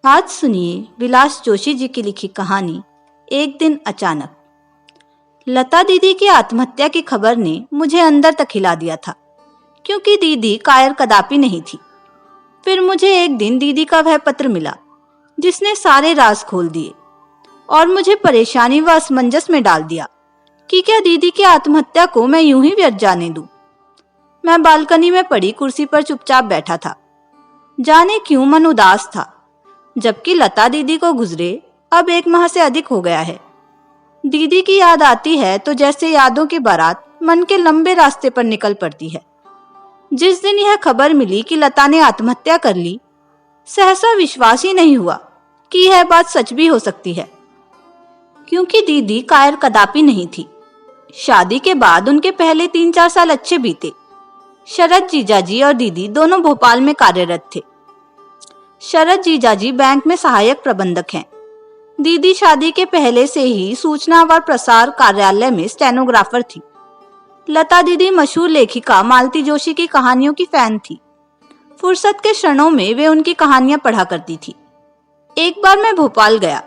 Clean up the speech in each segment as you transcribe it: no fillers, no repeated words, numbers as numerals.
आज सुनिए विलास जोशी जी की लिखी कहानी एक दिन अचानक। लता दीदी की आत्महत्या की खबर ने मुझे अंदर तक हिला दिया था, क्योंकि दीदी कायर कदापि नहीं थी। फिर मुझे एक दिन दीदी का वह पत्र मिला जिसने सारे राज खोल दिए और मुझे परेशानी व असमंजस में डाल दिया कि क्या दीदी की आत्महत्या को मैं यूं ही व्यर्थ जाने दूं। मैं बालकनी में पड़ी कुर्सी पर चुपचाप बैठा था। जाने क्यों मन उदास था, जबकि लता दीदी को गुजरे अब 1 माह से अधिक हो गया है। दीदी की याद आती है तो जैसे यादों की बारात मन के लंबे रास्ते पर निकल पड़ती है। जिस दिन यह खबर मिली कि लता ने आत्महत्या कर ली, सहसा विश्वास ही नहीं हुआ कि यह बात सच भी हो सकती है, क्योंकि दीदी कायर कदापि नहीं थी। शादी के बाद उनके पहले 3-4 साल अच्छे बीते। शरद जीजाजी और दीदी दोनों भोपाल में कार्यरत थे। शरद जीजाजी बैंक में सहायक प्रबंधक हैं। दीदी शादी के पहले से ही सूचना व प्रसार कार्यालय में स्टेनोग्राफर थी। लता दीदी मशहूर लेखिका मालती जोशी की कहानियों की फैन थी। फुर्सत के क्षणों में वे उनकी कहानियां पढ़ा करती थी। एक बार मैं भोपाल गया।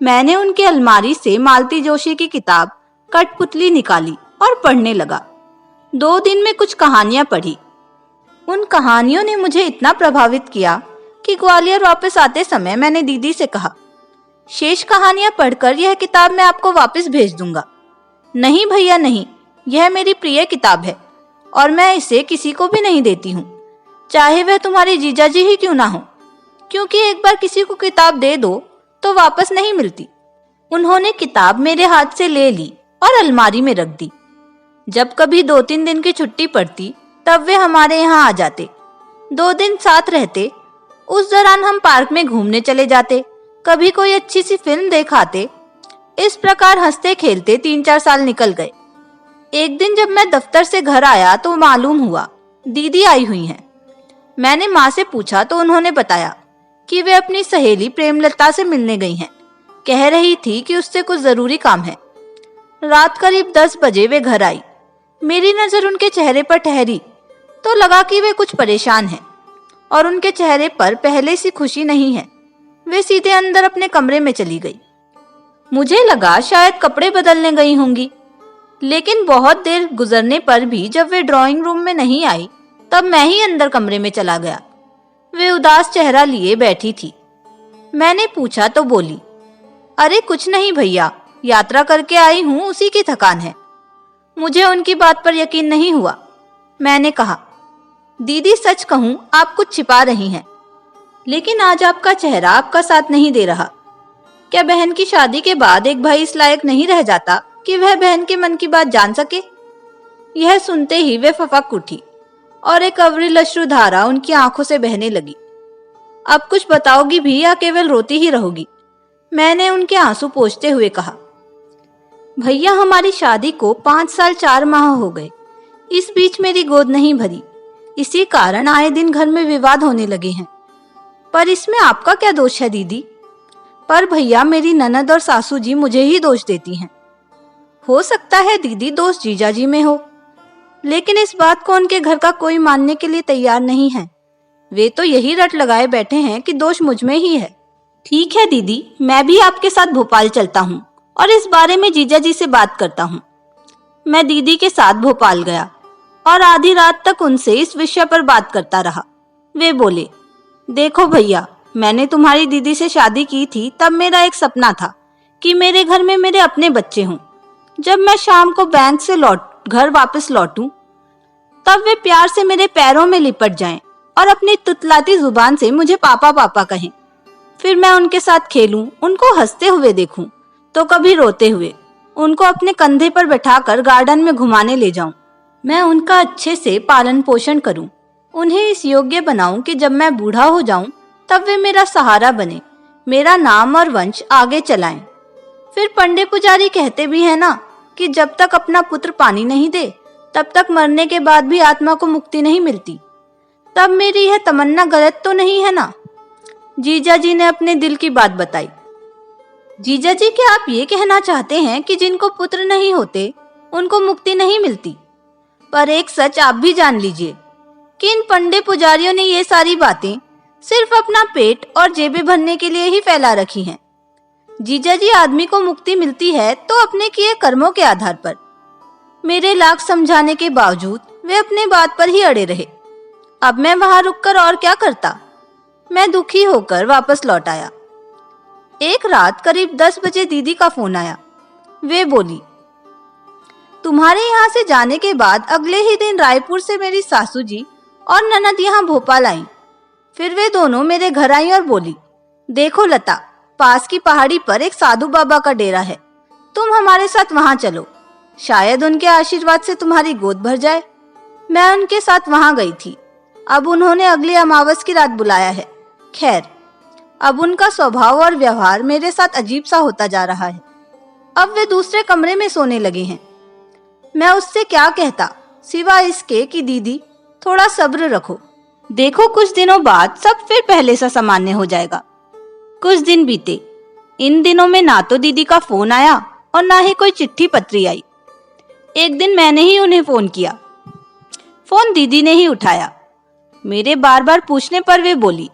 मैंने उनकी अलमारी से मालती जोशी की किताब कठपुतली निकाली और पढ़ने लगा। 2 दिन में कुछ कहानियां पढ़ी। उन कहानियों ने मुझे इतना प्रभावित किया कि ग्वालियर वापस आते समय मैंने दीदी से कहा, शेष कहानियां पढ़कर यह किताब मैं आपको वापस भेज दूंगा। नहीं भैया नहीं, यह मेरी प्रिय किताब है और मैं इसे किसी को भी नहीं देती हूँ, चाहे वह तुम्हारे जीजाजी ही क्यों ना हो, क्योंकि एक बार किसी को किताब दे दो तो वापस नहीं मिलती। उन्होंने किताब मेरे हाथ से ले ली और अलमारी में रख दी। जब कभी 2-3 दिन की छुट्टी पड़ती तब वे हमारे यहाँ आ जाते। 2 दिन साथ रहते। उस दौरान हम पार्क में घूमने चले जाते, कभी कोई अच्छी सी फिल्म देख आते। इस प्रकार हंसते खेलते 3-4 साल निकल गए। एक दिन जब मैं दफ्तर से घर आया तो मालूम हुआ दीदी आई हुई हैं। मैंने माँ से पूछा तो उन्होंने बताया कि वे अपनी सहेली प्रेमलता से मिलने गई हैं। कह रही थी कि उससे कुछ जरूरी काम है। रात करीब 10 बजे वे घर आई। मेरी नजर उनके चेहरे पर ठहरी तो लगा कि वे कुछ परेशान हैं और उनके चेहरे पर पहले सी खुशी नहीं है। वे सीधे अंदर अपने कमरे में चली गई। मुझे लगा शायद कपड़े बदलने गई होंगी, लेकिन बहुत देर गुजरने पर भी जब वे ड्राइंग रूम में नहीं आई तब मैं ही अंदर कमरे में चला गया। वे उदास चेहरा लिए बैठी थी। मैंने पूछा तो बोली, अरे कुछ नहीं भैया, यात्रा करके आई हूँ, उसी की थकान है। मुझे उनकी बात पर यकीन नहीं हुआ। मैंने कहा, दीदी सच कहूं आप कुछ छिपा रही हैं, लेकिन आज आपका चेहरा आपका साथ नहीं दे रहा। क्या बहन की शादी के बाद एक भाई इस लायक नहीं रह जाता कि वह बहन के मन की बात जान सके? यह सुनते ही वे फपक उठी और एक अविरल अश्रुधारा उनकी आंखों से बहने लगी। अब कुछ बताओगी भी या केवल रोती ही रहोगी? मैंने उनके आंसू पोंछते हुए कहा। भैया हमारी शादी को 5 साल 4 माह हो गए। इस बीच मेरी गोद नहीं भरी, इसी कारण आए दिन घर में विवाद होने लगे हैं। पर इसमें आपका क्या दोष है दीदी? पर भैया मेरी ननद और सासू जी मुझे ही दोष देती हैं। हो सकता है दीदी दोष जीजाजी में हो, लेकिन इस बात को उनके घर का कोई मानने के लिए तैयार नहीं है। वे तो यही रट लगाए बैठे हैं कि दोष मुझ में ही है। ठीक है दीदी, मैं भी आपके साथ भोपाल चलता हूँ और इस बारे में जीजाजी से बात करता हूँ। मैं दीदी के साथ भोपाल गया और आधी रात तक उनसे इस विषय पर बात करता रहा। वे बोले, देखो भैया, मैंने तुम्हारी दीदी से शादी की थी तब मेरा एक सपना था कि मेरे घर में मेरे अपने बच्चे हों। जब मैं शाम को बैंक से घर वापस लौटूं तब वे प्यार से मेरे पैरों में लिपट जाएं और अपनी तुतलाती जुबान से मुझे पापा पापा कहें। फिर मैं उनके साथ खेलूं, उनको हंसते हुए देखूं तो कभी रोते हुए। उनको अपने कंधे पर बैठाकर गार्डन में घुमाने ले जाऊं। मैं उनका अच्छे से पालन पोषण करूं, उन्हें इस योग्य बनाऊं कि जब मैं बूढ़ा हो जाऊं तब वे मेरा सहारा बने, मेरा नाम और वंश आगे चलाएं। फिर पंडे पुजारी कहते भी हैं ना कि जब तक अपना पुत्र पानी नहीं दे तब तक मरने के बाद भी आत्मा को मुक्ति नहीं मिलती। तब मेरी यह तमन्ना गलत तो नहीं है ना? जीजाजी ने अपने दिल की बात बताई। जीजाजी, क्या आप ये कहना चाहते हैं कि जिनको पुत्र नहीं होते उनको मुक्ति नहीं मिलती? पर एक सच आप भी जान लीजिए कि इन पंडे पुजारियों ने ये सारी बातें सिर्फ अपना पेट और जेबें भरने के लिए ही फैला रखी हैं। जीजा जी, आदमी को मुक्ति मिलती है तो अपने किए कर्मों के आधार पर। मेरे लाख समझाने के बावजूद वे अपने बात पर ही अड़े रहे। अब मैं वहां रुककर और क्या करता। मैं दुखी होकर वापस लौट आया। एक रात करीब 10 बजे दीदी का फोन आया। वे बोली, तुम्हारे यहाँ से जाने के बाद अगले ही दिन रायपुर से मेरी सासू जी और ननद यहाँ भोपाल आई। फिर वे दोनों मेरे घर आई और बोली, देखो लता, पास की पहाड़ी पर एक साधु बाबा का डेरा है, तुम हमारे साथ वहां चलो, शायद उनके आशीर्वाद से तुम्हारी गोद भर जाए। मैं उनके साथ वहां गई थी। अब उन्होंने अगली अमावस की रात बुलाया है। खैर, अब उनका स्वभाव और व्यवहार मेरे साथ अजीब सा होता जा रहा है। अब वे दूसरे कमरे में सोने लगे हैं। मैं उससे क्या कहता सिवाय इसके कि दीदी थोड़ा सब्र रखो, देखो कुछ दिनों बाद सब फिर पहले सा सामान्य हो जाएगा। कुछ दिन बीते। इन दिनों में ना तो दीदी का फोन आया और ना ही कोई चिट्ठी पत्री आई। एक दिन मैंने ही उन्हें फोन किया। फोन दीदी ने ही उठाया। मेरे बार बार पूछने पर वे बोली,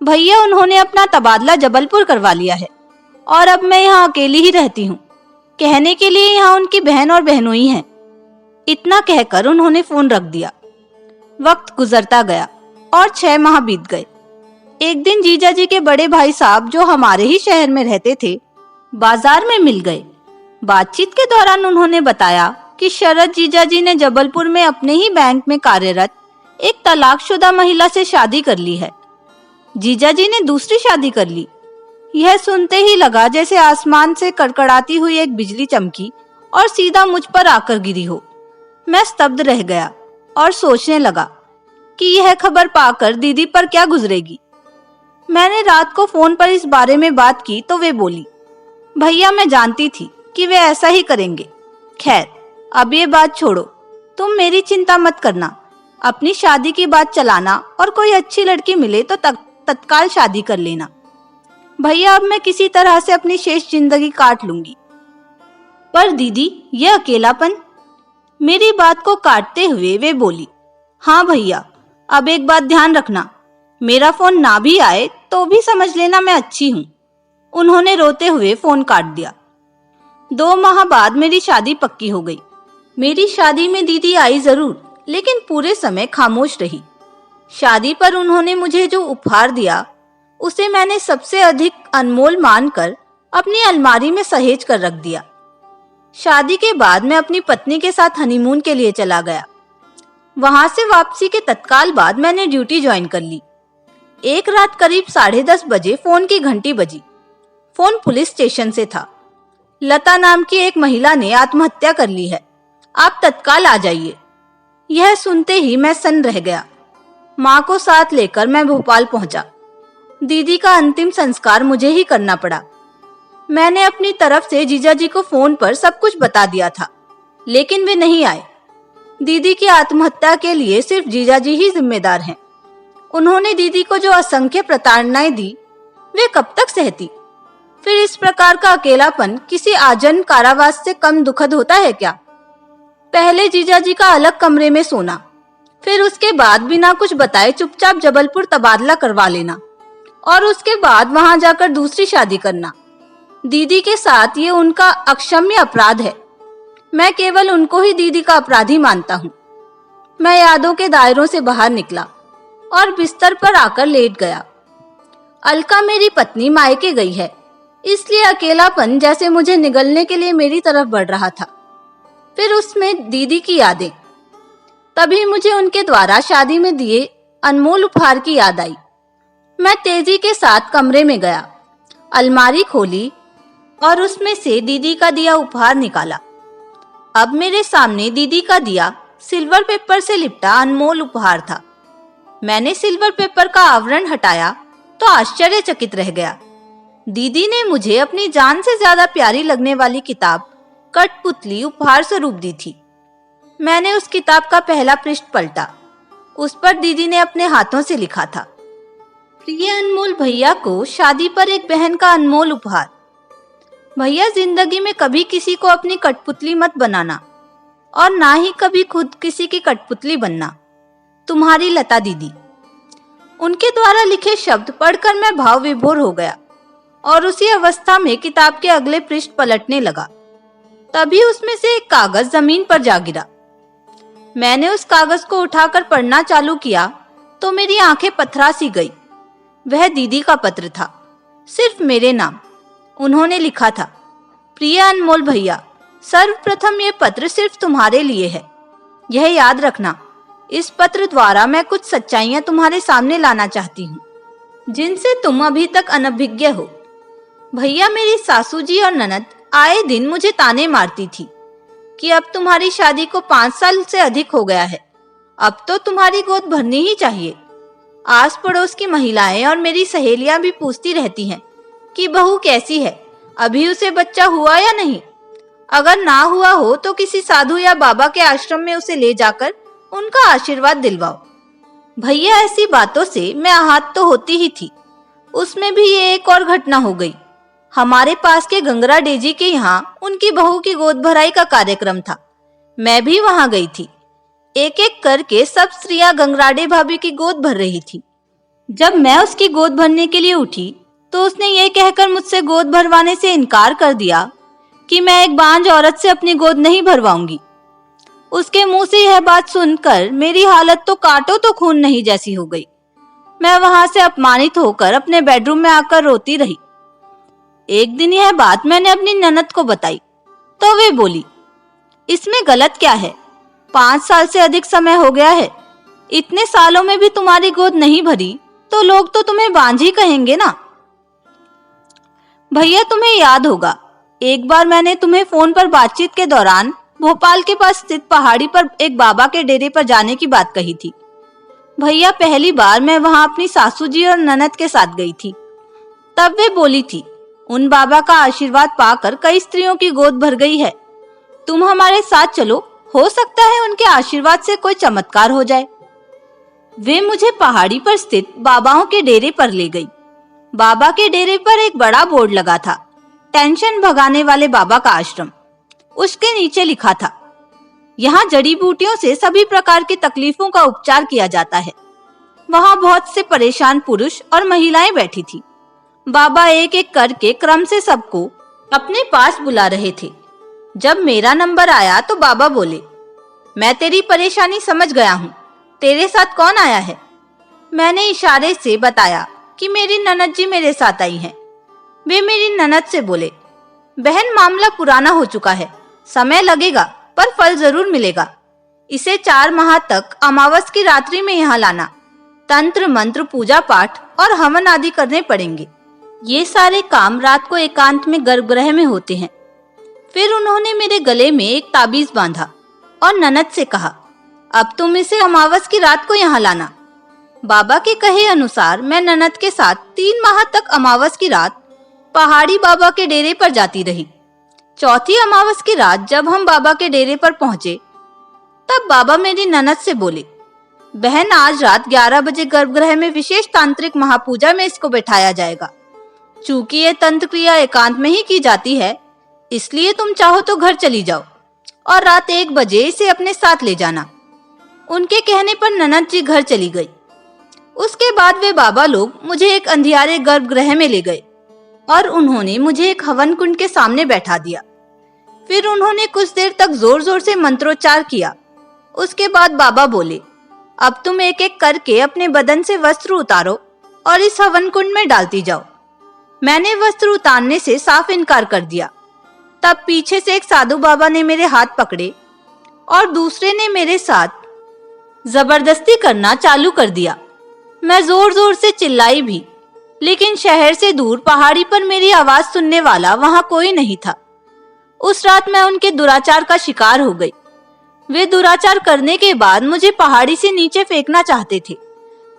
भैया उन्होंने अपना तबादला जबलपुर करवा लिया है और अब मैं यहाँ अकेली ही रहती हूँ। कहने के लिए यहाँ उनकी बहन और बहनोई हैं। इतना कहकर उन्होंने फोन रख दिया। वक्त गुजरता गया और 6 माह बीत गए। एक दिन जीजा जी के बड़े भाई साहब, जो हमारे ही शहर में रहते थे, बाजार में मिल गए। बातचीत के दौरान उन्होंने बताया कि शरद जीजा जी ने जबलपुर में अपने ही बैंक में कार्यरत एक तलाकशुदा महिला से शादी कर ली है। जीजा जी ने दूसरी शादी कर ली। यह सुनते ही लगा जैसे आसमान से कड़कड़ाती हुई एक बिजली चमकी और सीधा मुझ पर आकर गिरी हो। मैं स्तब्ध रह गया और सोचने लगा कि यह खबर पाकर दीदी पर क्या गुजरेगी। मैंने रात को फोन पर इस बारे में बात की तो वे बोली, भैया मैं जानती थी कि वे ऐसा ही करेंगे। खैर, अब ये बात छोड़ो, तुम मेरी चिंता मत करना। अपनी शादी की बात चलाना और कोई अच्छी लड़की मिले तो तत्काल शादी कर लेना। भैया अब मैं किसी तरह से अपनी शेष जिंदगी काट लूंगी। पर दीदी, ये अकेलापन। मेरी बात को काटते हुए वे बोली, हाँ भैया, अब एक बात ध्यान रखना, मेरा फोन ना भी आए तो भी समझ लेना मैं अच्छी हूँ। उन्होंने रोते हुए फोन काट दिया। 2 माह बाद मेरी शादी पक्की हो गई। मेरी शादी में दीदी आई जरूर, लेकिन पूरे समय खामोश रही। शादी पर उन्होंने मुझे जो उपहार दिया उसे मैंने सबसे अधिक अनमोल मानकर अपनी अलमारी में सहेज कर रख दिया। शादी के बाद मैं अपनी पत्नी के साथ हनीमून के लिए चला गया। वहां से वापसी के तत्काल बाद मैंने ड्यूटी ज्वाइन कर ली। एक रात करीब 10:30 बजे फोन की घंटी बजी। फोन पुलिस स्टेशन से था। लता नाम की एक महिला ने आत्महत्या कर ली है, आप तत्काल आ जाइए। यह सुनते ही मैं सन्न रह गया। माँ को साथ लेकर मैं भोपाल पहुंचा। दीदी का अंतिम संस्कार मुझे ही करना पड़ा। मैंने अपनी तरफ से जीजा जी को फोन पर सब कुछ बता दिया था, लेकिन वे नहीं आए। दीदी की आत्महत्या के लिए सिर्फ जीजा जी ही जिम्मेदार हैं। उन्होंने दीदी को जो असंख्य प्रताड़नाएं दी, वे कब तक सहती। फिर इस प्रकार का अकेलापन किसी आजन्म कारावास से कम दुखद होता है क्या। पहले जीजा जी का अलग कमरे में सोना, फिर उसके बाद बिना कुछ बताए चुपचाप जबलपुर तबादला करवा लेना और उसके बाद वहां जाकर दूसरी शादी करना। दीदी के साथ ये उनका अक्षम्य अपराध है। मैं केवल उनको ही दीदी का अपराधी मानता हूँ। मैं यादों के दायरों से बाहर निकला और बिस्तर पर आकर लेट गया। अलका मेरी पत्नी मायके गई है, इसलिए अकेलापन जैसे मुझे निगलने के लिए मेरी तरफ बढ़ रहा था। फिर उसमें दीदी की यादें। तभी मुझे उनके द्वारा शादी में दिए अनमोल उपहार की याद आई। मैं तेजी के साथ कमरे में गया, अलमारी खोली और उसमें से दीदी का दिया उपहार निकाला। अब मेरे सामने दीदी का दिया सिल्वर पेपर से लिपटा अनमोल उपहार था। मैंने सिल्वर पेपर का आवरण हटाया तो आश्चर्यचकित रह गया। दीदी ने मुझे अपनी जान से ज्यादा प्यारी लगने वाली किताब कठपुतली उपहार स्वरूप दी थी। मैंने उस किताब का पहला पृष्ठ पलटा। उस पर दीदी ने अपने हाथों से लिखा था, प्रिय अनमोल भैया को शादी पर एक बहन का अनमोल उपहार। भैया, जिंदगी में कभी किसी को अपनी कठपुतली मत बनाना और ना ही कभी खुद किसी की कठपुतली बनना। तुम्हारी लता दीदी। उनके द्वारा लिखे शब्द पढ़कर मैं भाव विभोर हो गया और उसी अवस्था में किताब के अगले पृष्ठ पलटने लगा। तभी उसमें से एक कागज जमीन पर जा गिरा। मैंने उस कागज को उठाकर पढ़ना चालू किया तो मेरी आंखें पथरा सी गई। वह दीदी का पत्र था, सिर्फ मेरे नाम। उन्होंने लिखा था, प्रिय अनमोल भैया, सर्वप्रथम ये पत्र सिर्फ तुम्हारे लिए है। यह याद रखना, इस पत्र द्वारा मैं कुछ सच्चाइयां तुम्हारे सामने लाना चाहती हूँ जिनसे तुम अभी तक अनभिज्ञ हो। भैया, मेरी सासू जी और ननद आए दिन मुझे ताने मारती थी कि अब तुम्हारी शादी को 5 साल से अधिक हो गया है, अब तो तुम्हारी गोद भरनी ही चाहिए। आस पड़ोस की महिलाएं और मेरी सहेलियां भी पूछती रहती हैं कि बहू कैसी है, अभी उसे बच्चा हुआ या नहीं। अगर ना हुआ हो तो किसी साधु या बाबा के आश्रम में उसे ले जाकर उनका आशीर्वाद दिलवाओ। भैया, ऐसी बातों से मैं आहत तो होती ही थी, उसमें भी ये एक और घटना हो गई। हमारे पास के गंगरा डेजी के यहाँ उनकी बहू की गोद भराई का कार्यक्रम था। मैं भी वहां गई थी। एक एक करके सब स्त्रियां गंगराडे भाभी की गोद भर रही थी। जब मैं उसकी गोद भरने के लिए उठी तो उसने ये कहकर मुझसे गोद भरवाने से इनकार कर दिया कि मैं एक बांझ औरत से अपनी गोद नहीं भरवाऊंगी। उसके मुंह से यह बात सुनकर मेरी हालत तो काटो तो खून नहीं जैसी हो गई। मैं वहां से अपमानित होकर अपने बेडरूम में आकर रोती रही। एक दिन यह बात मैंने अपनी ननद को बताई तो वे बोली, इसमें गलत क्या है, 5 साल से अधिक समय हो गया है, इतने सालों में भी तुम्हारी गोद नहीं भरी तो लोग तो तुम्हें बांझी कहेंगे ना। भैया, तुम्हें याद होगा, एक बार मैंने तुम्हें फोन पर बातचीत के दौरान भोपाल के पास स्थित पहाड़ी पर एक बाबा के डेरे पर जाने की बात कही थी। भैया, पहली बार मैं वहां अपनी सासू जी और ननद के साथ गई थी। तब वे बोली थी, उन बाबा का आशीर्वाद पाकर कई स्त्रियों की गोद भर गई है, तुम हमारे साथ चलो, हो सकता है उनके आशीर्वाद से कोई चमत्कार हो जाए। वे मुझे पहाड़ी पर स्थित बाबाओं के डेरे पर ले गई। बाबा के डेरे पर एक बड़ा बोर्ड लगा था, टेंशन भगाने वाले बाबा का आश्रम। उसके नीचे लिखा था, यहाँ जड़ी बूटियों से सभी प्रकार की तकलीफों का उपचार किया जाता है। वहाँ बहुत से परेशान पुरुष और महिलाएं बैठी थी। बाबा एक एक करके क्रम से सबको अपने पास बुला रहे थे। जब मेरा नंबर आया तो बाबा बोले, मैं तेरी परेशानी समझ गया हूँ, तेरे साथ कौन आया है? मैंने इशारे से बताया कि मेरी ननद जी मेरे साथ आई हैं। वे मेरी ननद से बोले, बहन, मामला पुराना हो चुका है, समय लगेगा पर फल जरूर मिलेगा। इसे 4 माह तक अमावस की रात्रि में यहाँ लाना। तंत्र मंत्र, पूजा पाठ और हवन आदि करने पड़ेंगे। ये सारे काम रात को एकांत में गर्भगृह में होते हैं। फिर उन्होंने मेरे गले में एक ताबीज बांधा और ननद से कहा, अब तुम इसे अमावस की रात को यहाँ लाना। बाबा के कहे अनुसार मैं ननद के साथ 3 माह तक अमावस की रात पहाड़ी बाबा के डेरे पर जाती रही। चौथी अमावस की रात जब हम बाबा के डेरे पर पहुंचे तब बाबा मेरी ननद से बोले, बहन, आज रात 11 बजे गर्भगृह में विशेष तांत्रिक महापूजा में इसको बैठाया जाएगा। चूंकि ये तंत्र क्रिया एकांत में ही की जाती है, इसलिए तुम चाहो तो घर चली जाओ और रात 1 बजे इसे अपने साथ ले जाना। उनके कहने पर ननद जी घर चली गई। उसके बाद वे बाबा लोग मुझे एक अंधियारे गर्भगृह में ले गए और उन्होंने मुझे एक हवन कुंड के सामने बैठा दिया। फिर उन्होंने कुछ देर तक जोर जोर से मंत्रोच्चार किया। उसके बाद बाबा बोले, अब तुम एक एक करके अपने बदन से वस्त्र उतारो और इस हवन कुंड में डालती जाओ। मैंने वस्त्र उतारने से साफ इनकार कर दिया। तब पीछे से एक साधु बाबा ने मेरे हाथ पकड़े और दूसरे ने मेरे साथ जबरदस्ती करना चालू कर दिया। मैं जोर जोर से चिल्लाई भी, लेकिन शहर से दूर पहाड़ी पर मेरी आवाज सुनने वाला वहां कोई नहीं था। उस रात मैं उनके दुराचार का शिकार हो गई। वे दुराचार करने के बाद मुझे पहाड़ी से नीचे फेंकना चाहते थे,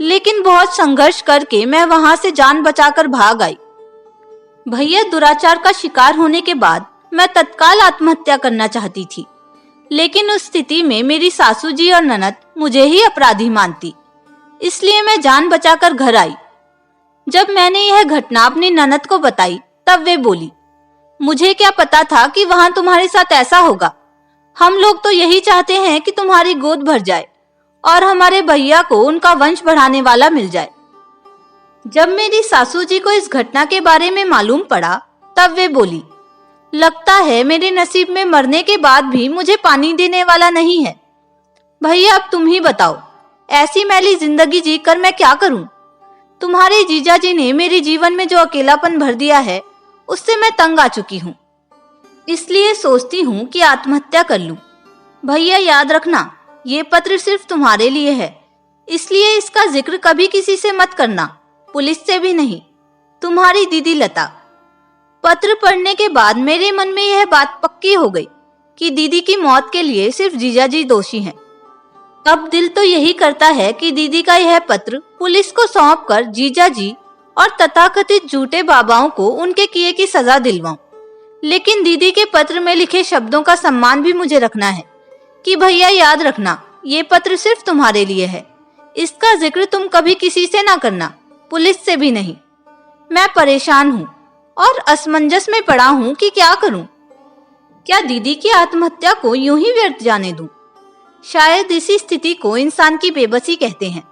लेकिन बहुत संघर्ष करके मैं वहां से जान बचाकर भाग आई। भैया, दुराचार का शिकार होने के बाद मैं तत्काल आत्महत्या करना चाहती थी, लेकिन उस स्थिति में मेरी सासू जी और ननद मुझे ही अपराधी मानती, इसलिए मैं जान बचाकर घर आई। जब मैंने यह घटना अपनी ननद को बताई तब वे बोली, मुझे क्या पता था कि वहां तुम्हारे साथ ऐसा होगा। हम लोग तो यही चाहते हैं कि तुम्हारी गोद भर जाए और हमारे भैया को उनका वंश बढ़ाने वाला मिल जाए। जब मेरी सासू जी को इस घटना के बारे में मालूम पड़ा तब वे बोली, लगता है मेरे नसीब में मरने के बाद भी मुझे पानी देने वाला नहीं है। भैया अब तुम ही बताओ, ऐसी मैली जिंदगी जीकर मैं क्या करूं? तुम्हारे जीजा जी ने मेरे जीवन में जो अकेलापन भर दिया है उससे मैं तंग आ चुकी हूँ। इसलिए सोचती हूँ कि आत्महत्या कर लूं। भैया याद रखना, ये पत्र सिर्फ तुम्हारे लिए है, इसलिए इसका जिक्र कभी किसी से मत करना, पुलिस से भी नहीं। तुम्हारी दीदी लता। पत्र पढ़ने के बाद मेरे मन में यह बात पक्की हो गई कि दीदी की मौत के लिए सिर्फ जीजाजी दोषी हैं। अब दिल तो यही करता है कि दीदी का यह पत्र पुलिस को सौंपकर जीजाजी और तथाकथित झूठे बाबाओं को उनके किए की सजा दिलवाऊं। लेकिन दीदी के पत्र में लिखे शब्दों का सम्मान भी मुझे रखना है कि भैया याद रखना, ये पत्र सिर्फ तुम्हारे लिए है, इसका जिक्र तुम कभी किसी से ना करना, पुलिस से भी नहीं। मैं परेशान हूँ और असमंजस में पड़ा हूँ कि क्या करूं। क्या दीदी की आत्महत्या को यूं ही व्यर्थ जाने दूं? शायद इसी स्थिति को इंसान की बेबसी कहते हैं।